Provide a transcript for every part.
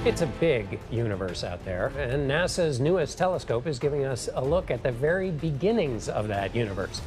It's a big universe out there, and NASA's newest telescope is giving us a look at the very beginnings of that universe.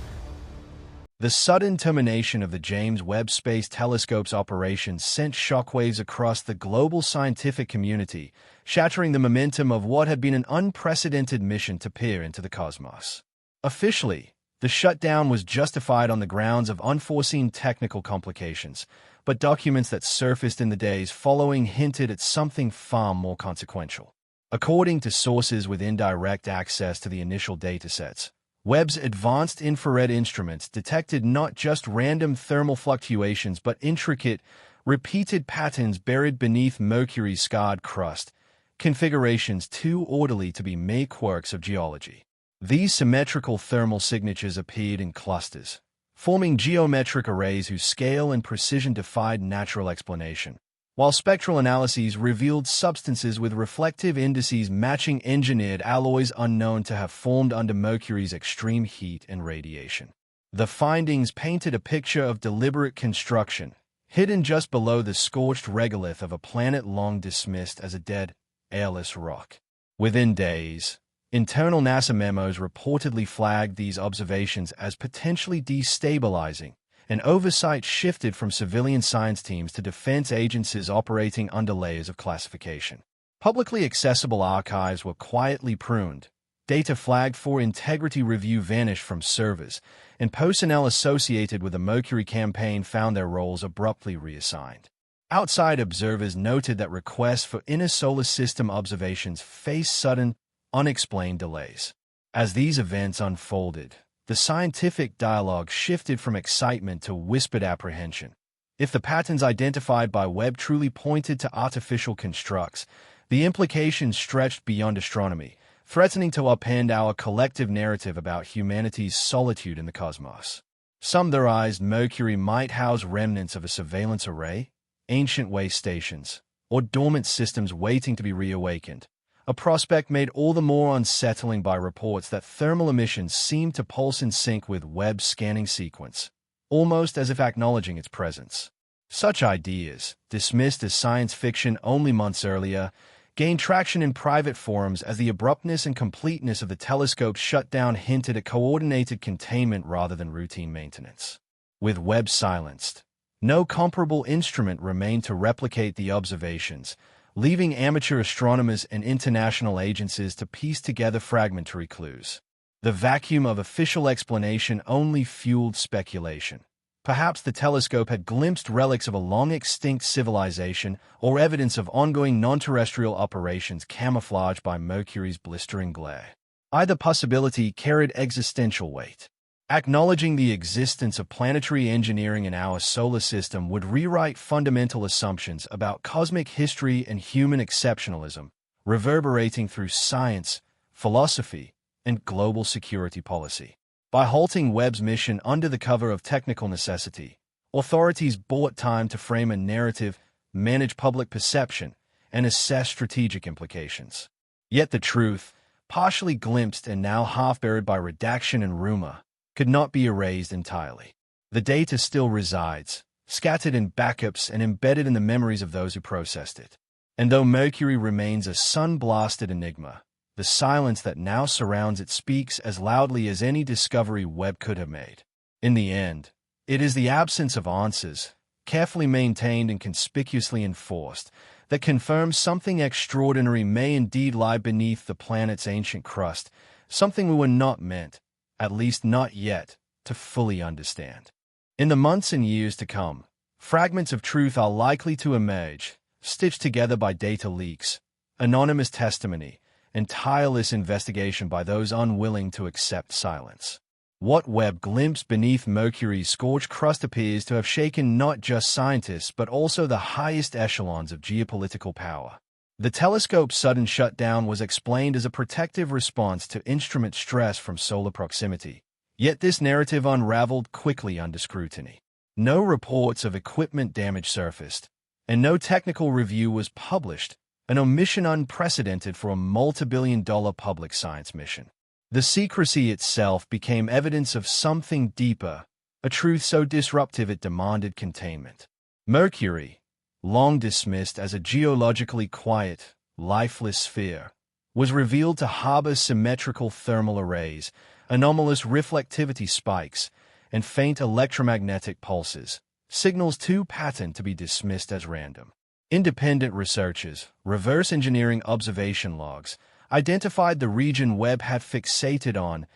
The sudden termination of the James Webb Space Telescope's operations sent shockwaves across the global scientific community, shattering the momentum of what had been an unprecedented mission to peer into the cosmos. Officially, the shutdown was justified on the grounds of unforeseen technical complications, but documents that surfaced in the days following hinted at something far more consequential. According to sources with indirect access to the initial datasets, Webb's advanced infrared instruments detected not just random thermal fluctuations but intricate, repeated patterns buried beneath Mercury's scarred crust, configurations too orderly to be mere quirks of geology. These symmetrical thermal signatures appeared in clusters, forming geometric arrays whose scale and precision defied natural explanation, while spectral analyses revealed substances with reflective indices matching engineered alloys unknown to have formed under Mercury's extreme heat and radiation. The findings painted a picture of deliberate construction, hidden just below the scorched regolith of a planet long dismissed as a dead, airless rock. Within days, internal NASA memos reportedly flagged these observations as potentially destabilizing, and oversight shifted from civilian science teams to defense agencies operating under layers of classification. Publicly accessible archives were quietly pruned, data flagged for integrity review vanished from servers, and personnel associated with the Mercury campaign found their roles abruptly reassigned. Outside observers noted that requests for inner solar system observations faced sudden, unexplained delays. As these events unfolded, the scientific dialogue shifted from excitement to whispered apprehension. If the patterns identified by Webb truly pointed to artificial constructs, the implications stretched beyond astronomy, threatening to upend our collective narrative about humanity's solitude in the cosmos. Some theorized Mercury might house remnants of a surveillance array, ancient way stations, or dormant systems waiting to be reawakened, a prospect made all the more unsettling by reports that thermal emissions seemed to pulse in sync with Webb's scanning sequence, almost as if acknowledging its presence. Such ideas, dismissed as science fiction only months earlier, gained traction in private forums as the abruptness and completeness of the telescope's shutdown hinted at coordinated containment rather than routine maintenance. With Webb silenced, no comparable instrument remained to replicate the observations, leaving amateur astronomers and international agencies to piece together fragmentary clues. The vacuum of official explanation only fueled speculation. Perhaps the telescope had glimpsed relics of a long-extinct civilization or evidence of ongoing non-terrestrial operations camouflaged by Mercury's blistering glare. Either possibility carried existential weight. Acknowledging the existence of planetary engineering in our solar system would rewrite fundamental assumptions about cosmic history and human exceptionalism, reverberating through science, philosophy, and global security policy. By halting Webb's mission under the cover of technical necessity, authorities bought time to frame a narrative, manage public perception, and assess strategic implications. Yet the truth, partially glimpsed and now half-buried by redaction and rumor, could not be erased entirely. The data still resides, scattered in backups and embedded in the memories of those who processed it. And though Mercury remains a sun-blasted enigma, the silence that now surrounds it speaks as loudly as any discovery Webb could have made. In the end, it is the absence of answers, carefully maintained and conspicuously enforced, that confirms something extraordinary may indeed lie beneath the planet's ancient crust, something we were not meant, at least not yet, to fully understand. In the months and years to come, fragments of truth are likely to emerge, stitched together by data leaks, anonymous testimony, and tireless investigation by those unwilling to accept silence. What Webb glimpsed beneath Mercury's scorched crust appears to have shaken not just scientists but also the highest echelons of geopolitical power. The telescope's sudden shutdown was explained as a protective response to instrument stress from solar proximity. Yet this narrative unraveled quickly under scrutiny. No reports of equipment damage surfaced, and no technical review was published, an omission unprecedented for a multi-billion-dollar public science mission. The secrecy itself became evidence of something deeper, a truth so disruptive it demanded containment. Mercury, long dismissed as a geologically quiet, lifeless sphere, was revealed to harbor symmetrical thermal arrays, anomalous reflectivity spikes, and faint electromagnetic pulses, signals too patent to be dismissed as random. Independent researchers, reverse engineering observation logs, identified the region Webb had fixated on,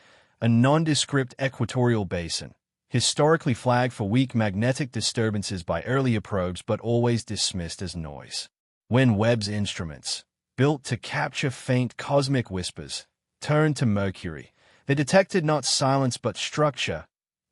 a nondescript equatorial basin, historically flagged for weak magnetic disturbances by earlier probes but always dismissed as noise. When Webb's instruments, built to capture faint cosmic whispers, turned to Mercury, they detected not silence but structure,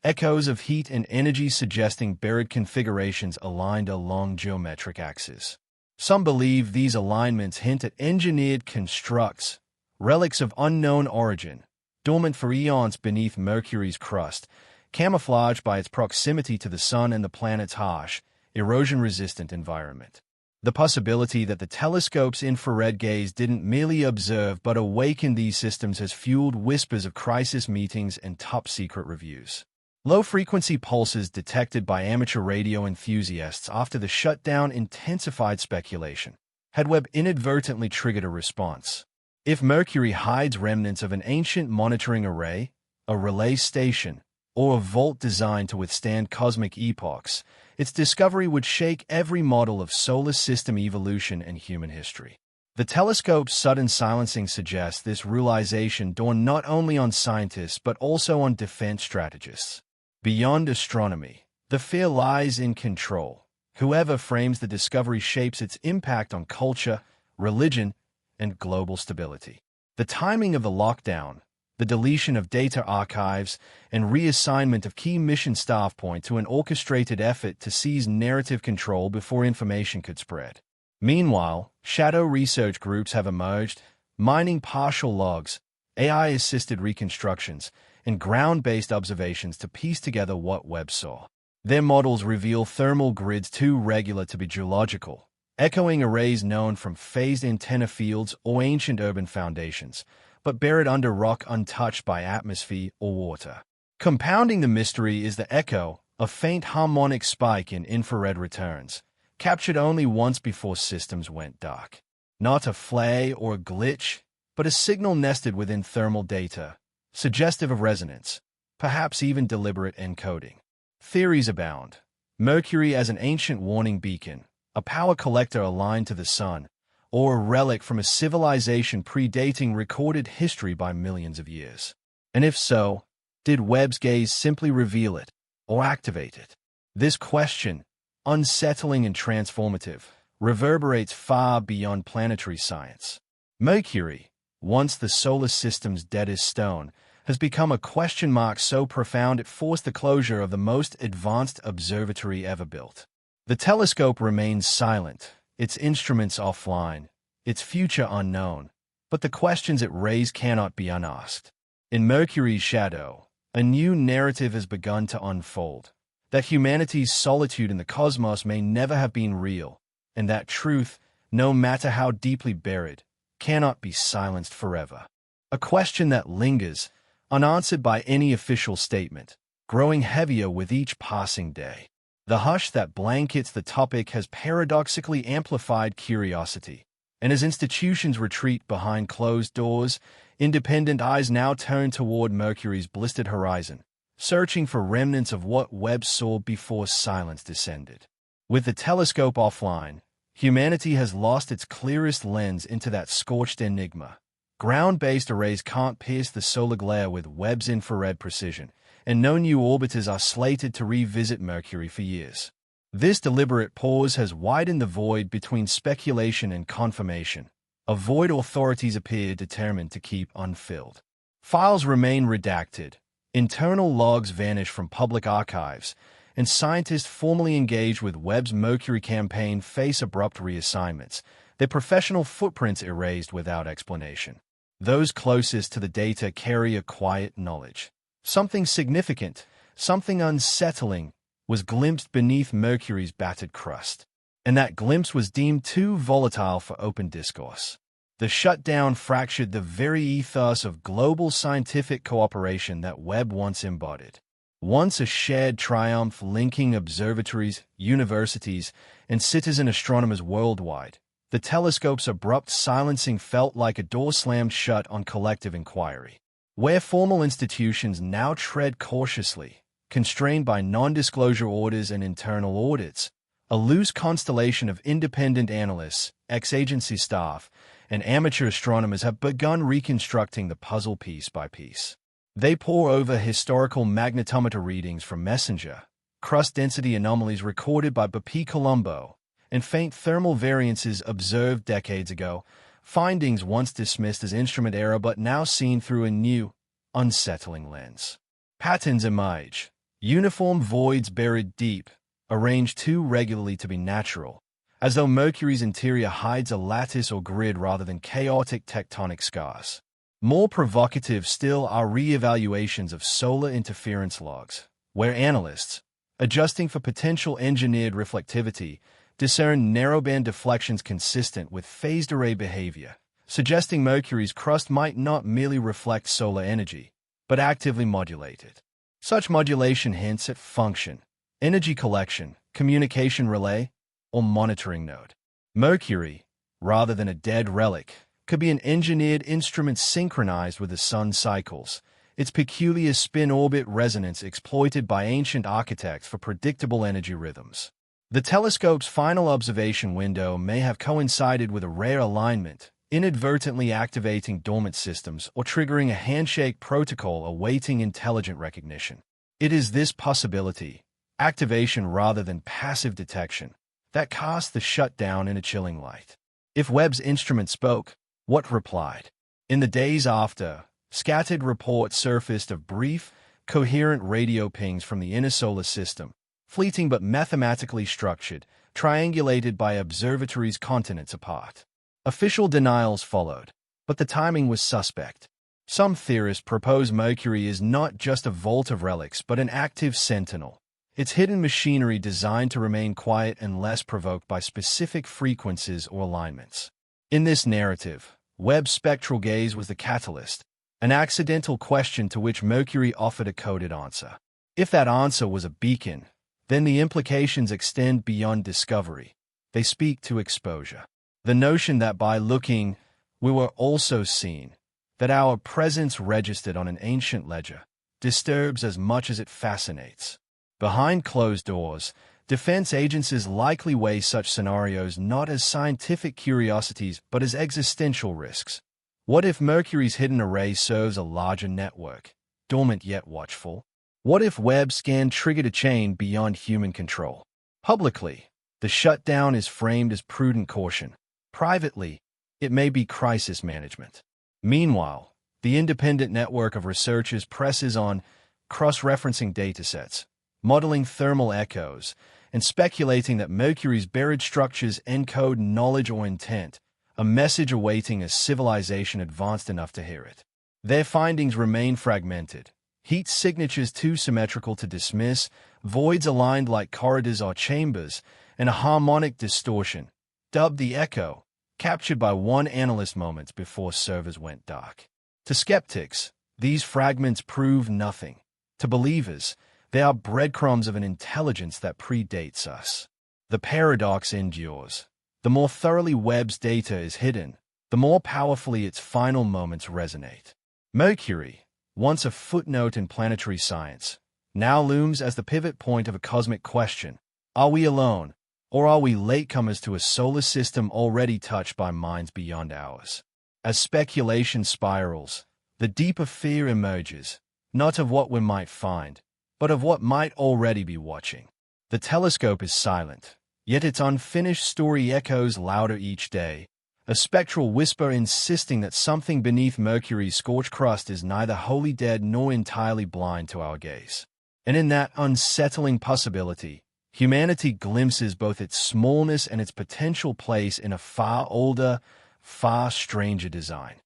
echoes of heat and energy suggesting buried configurations aligned along geometric axes. Some believe these alignments hint at engineered constructs, relics of unknown origin, dormant for eons beneath Mercury's crust, camouflaged by its proximity to the Sun and the planet's harsh, erosion-resistant environment. The possibility that the telescope's infrared gaze didn't merely observe but awaken these systems has fueled whispers of crisis meetings and top-secret reviews. Low-frequency pulses detected by amateur radio enthusiasts after the shutdown intensified speculation. Had Webb inadvertently triggered a response? If Mercury hides remnants of an ancient monitoring array, a relay station, or a vault designed to withstand cosmic epochs, its discovery would shake every model of solar system evolution and human history. The telescope's sudden silencing suggests this realization dawned not only on scientists but also on defense strategists. Beyond astronomy, the fear lies in control. Whoever frames the discovery shapes its impact on culture, religion, and global stability. The timing of the lockdown, the deletion of data archives, and reassignment of key mission staff point to an orchestrated effort to seize narrative control before information could spread. Meanwhile, shadow research groups have emerged, mining partial logs, AI-assisted reconstructions, and ground-based observations to piece together what Webb saw. Their models reveal thermal grids too regular to be geological, echoing arrays known from phased antenna fields or ancient urban foundations, but buried under rock untouched by atmosphere or water. Compounding the mystery is the echo, a faint harmonic spike in infrared returns, captured only once before systems went dark. Not a flare or a glitch, but a signal nested within thermal data, suggestive of resonance, perhaps even deliberate encoding. Theories abound. Mercury as an ancient warning beacon, a power collector aligned to the Sun, or a relic from a civilization predating recorded history by millions of years. And if so, did Webb's gaze simply reveal it, or activate it? This question, unsettling and transformative, reverberates far beyond planetary science. Mercury, once the solar system's deadest stone, has become a question mark so profound it forced the closure of the most advanced observatory ever built. The telescope remains silent, its instruments offline, its future unknown, but the questions it raised cannot be unasked. In Mercury's shadow, a new narrative has begun to unfold, that humanity's solitude in the cosmos may never have been real, and that truth, no matter how deeply buried, cannot be silenced forever. A question that lingers, unanswered by any official statement, growing heavier with each passing day. The hush that blankets the topic has paradoxically amplified curiosity, and as institutions retreat behind closed doors, independent eyes now turn toward Mercury's blistered horizon, searching for remnants of what Webb saw before silence descended. With the telescope offline, humanity has lost its clearest lens into that scorched enigma. Ground-based arrays can't pierce the solar glare with Webb's infrared precision, and no new orbiters are slated to revisit Mercury for years. This deliberate pause has widened the void between speculation and confirmation, a void authorities appear determined to keep unfilled. Files remain redacted, internal logs vanish from public archives, and scientists formally engaged with Webb's Mercury campaign face abrupt reassignments, their professional footprints erased without explanation. Those closest to the data carry a quiet knowledge. Something significant, something unsettling, was glimpsed beneath Mercury's battered crust, and that glimpse was deemed too volatile for open discourse. The shutdown fractured the very ethos of global scientific cooperation that Webb once embodied. Once a shared triumph linking observatories, universities, and citizen astronomers worldwide, the telescope's abrupt silencing felt like a door slammed shut on collective inquiry. Where formal institutions now tread cautiously, constrained by non-disclosure orders and internal audits, a loose constellation of independent analysts, ex-agency staff, and amateur astronomers have begun reconstructing the puzzle piece by piece. They pore over historical magnetometer readings from MESSENGER, crust density anomalies recorded by Bepi-Colombo, and faint thermal variances observed decades ago, findings once dismissed as instrument error but now seen through a new, unsettling lens. Patterns emerge, uniform voids buried deep, arranged too regularly to be natural, as though Mercury's interior hides a lattice or grid rather than chaotic tectonic scars. More provocative still are re-evaluations of solar interference logs, where analysts, adjusting for potential engineered reflectivity, discern narrowband deflections consistent with phased array behavior, suggesting Mercury's crust might not merely reflect solar energy, but actively modulate it. Such modulation hints at function, energy collection, communication relay, or monitoring node. Mercury, rather than a dead relic, could be an engineered instrument synchronized with the sun's cycles, its peculiar spin-orbit resonance exploited by ancient architects for predictable energy rhythms. The telescope's final observation window may have coincided with a rare alignment, inadvertently activating dormant systems or triggering a handshake protocol awaiting intelligent recognition. It is this possibility, activation rather than passive detection, that cast the shutdown in a chilling light. If Webb's instrument spoke, what replied? In the days after, scattered reports surfaced of brief, coherent radio pings from the inner solar system, fleeting but mathematically structured, triangulated by observatories continents apart. Official denials followed, but the timing was suspect. Some theorists propose Mercury is not just a vault of relics but an active sentinel, its hidden machinery designed to remain quiet and less provoked by specific frequencies or alignments. In this narrative, Webb's spectral gaze was the catalyst, an accidental question to which Mercury offered a coded answer. If that answer was a beacon, then the implications extend beyond discovery. They speak to exposure. The notion that by looking, we were also seen, that our presence registered on an ancient ledger, disturbs as much as it fascinates. Behind closed doors, defense agencies likely weigh such scenarios not as scientific curiosities but as existential risks. What if Mercury's hidden array serves a larger network, dormant yet watchful? What if Webb's scan triggered a chain beyond human control? Publicly, the shutdown is framed as prudent caution. Privately, it may be crisis management. Meanwhile, the independent network of researchers presses on, cross-referencing datasets, modeling thermal echoes, and speculating that Mercury's buried structures encode knowledge or intent, a message awaiting a civilization advanced enough to hear it. Their findings remain fragmented, heat signatures too symmetrical to dismiss, voids aligned like corridors or chambers, and a harmonic distortion, dubbed the echo, captured by one analyst moments before servers went dark. To skeptics, these fragments prove nothing. To believers, they are breadcrumbs of an intelligence that predates us. The paradox endures. The more thoroughly Webb's data is hidden, the more powerfully its final moments resonate. Mercury, once a footnote in planetary science, now looms as the pivot point of a cosmic question. Are we alone, or are we latecomers to a solar system already touched by minds beyond ours? As speculation spirals, the deeper fear emerges, not of what we might find, but of what might already be watching. The telescope is silent, yet its unfinished story echoes louder each day, a spectral whisper insisting that something beneath Mercury's scorched crust is neither wholly dead nor entirely blind to our gaze. And in that unsettling possibility, humanity glimpses both its smallness and its potential place in a far older, far stranger design.